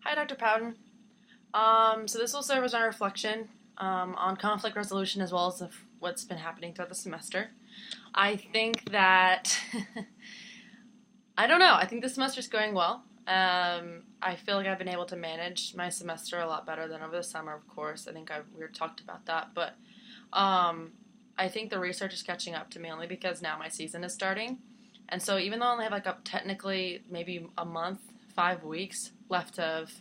Hi, Dr. Powden. So this will serve as my reflection on conflict resolution as well as what's been happening throughout the semester. I think that I don't know. I think the semester's going well. I feel like I've been able to manage my semester a lot better than over the summer. Of course, I think we talked about that, but um, I think the research is catching up to me only because now my season is starting, and so even though I only have like technically maybe a month, 5 weeks left of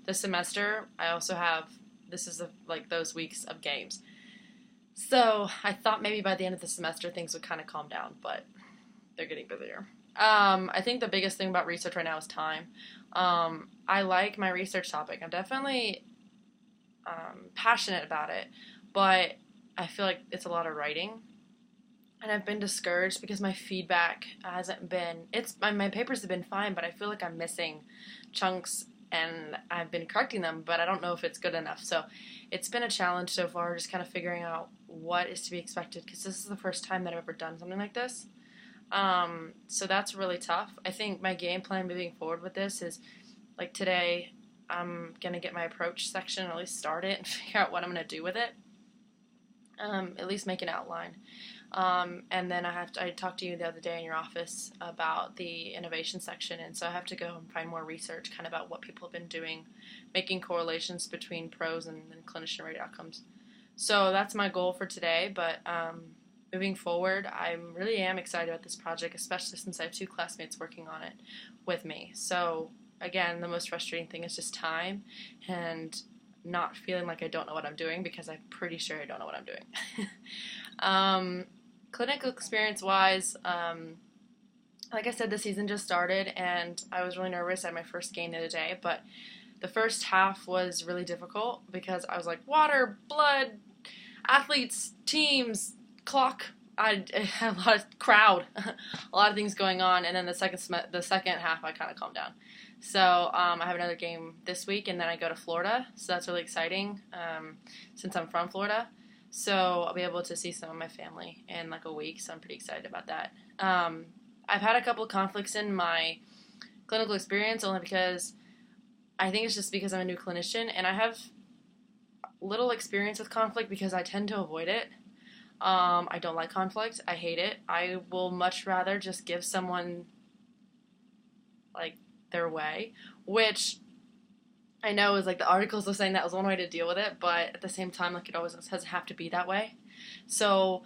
the semester, I also have this is like those weeks of games. So I thought maybe by the end of the semester things would kind of calm down, but they're getting busier. I think the biggest thing about research right now is time. I like my research topic. I'm definitely passionate about it, but I feel like it's a lot of writing, and I've been discouraged because my feedback hasn't been. My papers have been fine, but I feel like I'm missing chunks, and I've been correcting them, but I don't know if it's good enough. So it's been a challenge so far, just kind of figuring out what is to be expected because this is the first time that I've ever done something like this. So that's really tough. I think my game plan moving forward with this is like today, I'm gonna get my approach section, or at least start it and figure out what I'm gonna do with it. At least make an outline. And then I talked to you the other day in your office about the innovation section, and so I have to go and find more research kind of about what people have been doing, making correlations between pros and clinician rate outcomes. So that's my goal for today, but moving forward, I really am excited about this project, especially since I have two classmates working on it with me. So again, the most frustrating thing is just time and not feeling like I don't know what I'm doing because I'm pretty sure I don't know what I'm doing. Clinical experience wise, like I said, the season just started and I was really nervous at my first game the other day, but the first half was really difficult because I was like, water, blood, athletes, teams, clock. I had a lot of crowd, a lot of things going on, and then the second half I kind of calmed down. So I have another game this week, and then I go to Florida, so that's really exciting since I'm from Florida. So I'll be able to see some of my family in like a week, so I'm pretty excited about that. I've had a couple of conflicts in my clinical experience only because I think it's just because I'm a new clinician, and I have little experience with conflict because I tend to avoid it. I don't like conflict. I hate it. I will much rather just give someone like their way, which I know is like the articles were saying that was one way to deal with it, but at the same time, like it always doesn't have to be that way. So,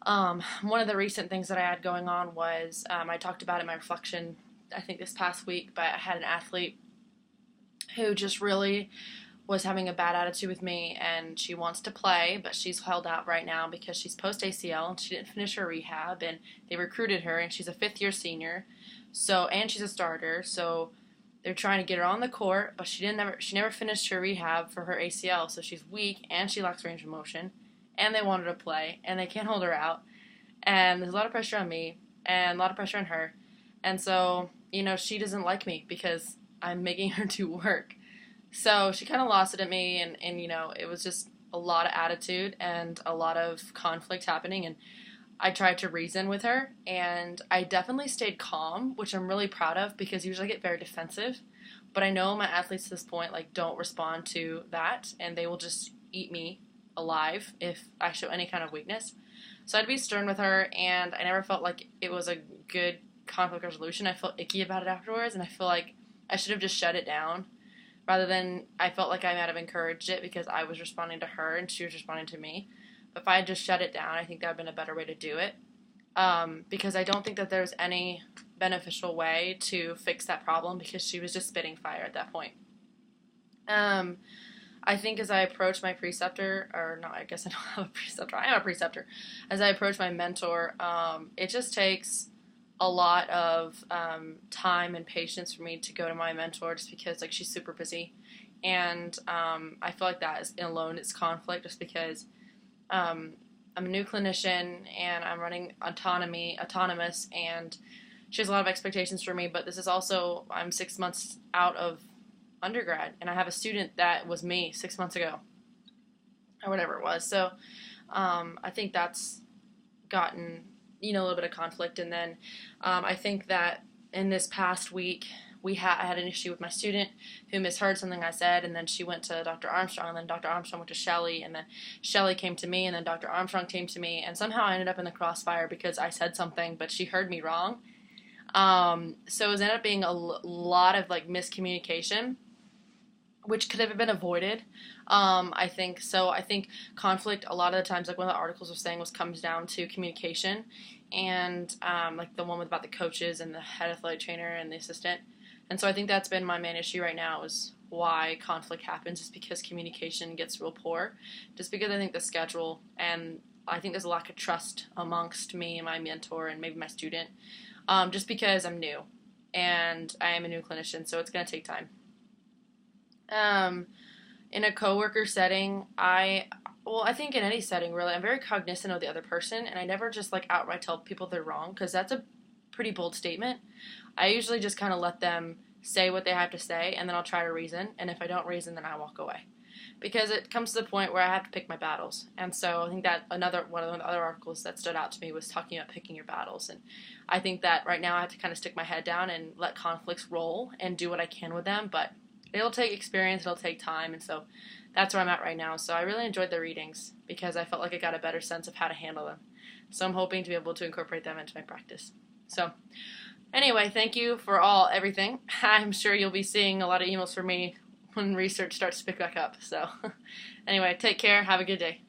one of the recent things that I had going on was I talked about it in my reflection, I think this past week, but I had an athlete who just really was having a bad attitude with me, and she wants to play, but she's held out right now because she's post ACL and she didn't finish her rehab, and they recruited her, and she's a fifth year senior, so and she's a starter, so they're trying to get her on the court, but she never finished her rehab for her ACL, so she's weak and she lacks range of motion, and they want her to play, and they can't hold her out, and there's a lot of pressure on me and a lot of pressure on her, and so she doesn't like me because I'm making her do work. So she kind of lost it at me, and it was just a lot of attitude and a lot of conflict happening, and I tried to reason with her, and I definitely stayed calm, which I'm really proud of because usually I get very defensive, but I know my athletes at this point like don't respond to that, and they will just eat me alive if I show any kind of weakness. So I had to be stern with her, and I never felt like it was a good conflict resolution. I felt icky about it afterwards, and I feel like I should have just shut it down rather than I felt like I might have encouraged it because I was responding to her and she was responding to me. But if I had just shut it down, I think that would have been a better way to do it. Because I don't think that there's any beneficial way to fix that problem because she was just spitting fire at that point. I think as I approach my preceptor, or no, I guess I don't have a preceptor. I am a preceptor. As I approach my mentor, it just takes a lot of time and patience for me to go to my mentor just because like she's super busy, and I feel like that is alone it's conflict just because I'm a new clinician and I'm running autonomous, and she has a lot of expectations for me, but this is also I'm 6 months out of undergrad and I have a student that was me 6 months ago or whatever it was. So I think that's gotten a little bit of conflict. And then I think that in this past week I had an issue with my student who misheard something I said, and then she went to Dr. Armstrong, and then Dr. Armstrong went to Shelley, and then Shelley came to me, and then Dr. Armstrong came to me, and somehow I ended up in the crossfire because I said something, but she heard me wrong. So it ended up being a lot of like miscommunication, which could have been avoided. I think so. I think conflict a lot of the times, like one of the articles was saying, comes down to communication, and like the one about the coaches and the head athletic trainer and the assistant. And so I think that's been my main issue right now, is why conflict happens, is because communication gets real poor. Just because I think the schedule, and I think there's a lack of trust amongst me and my mentor and maybe my student, just because I'm new and I am a new clinician, so it's going to take time. In a coworker setting, I think in any setting really, I'm very cognizant of the other person, and I never just like outright tell people they're wrong, because that's a pretty bold statement. I usually just kind of let them say what they have to say, and then I'll try to reason, and if I don't reason, then I walk away. Because it comes to the point where I have to pick my battles. And so I think that one of the other articles that stood out to me was talking about picking your battles. And I think that right now I have to kind of stick my head down and let conflicts roll and do what I can with them, but it'll take experience, it'll take time, and so that's where I'm at right now. So I really enjoyed the readings because I felt like I got a better sense of how to handle them. So I'm hoping to be able to incorporate them into my practice. So anyway, thank you for everything. I'm sure you'll be seeing a lot of emails from me when research starts to pick back up. So anyway, take care. Have a good day.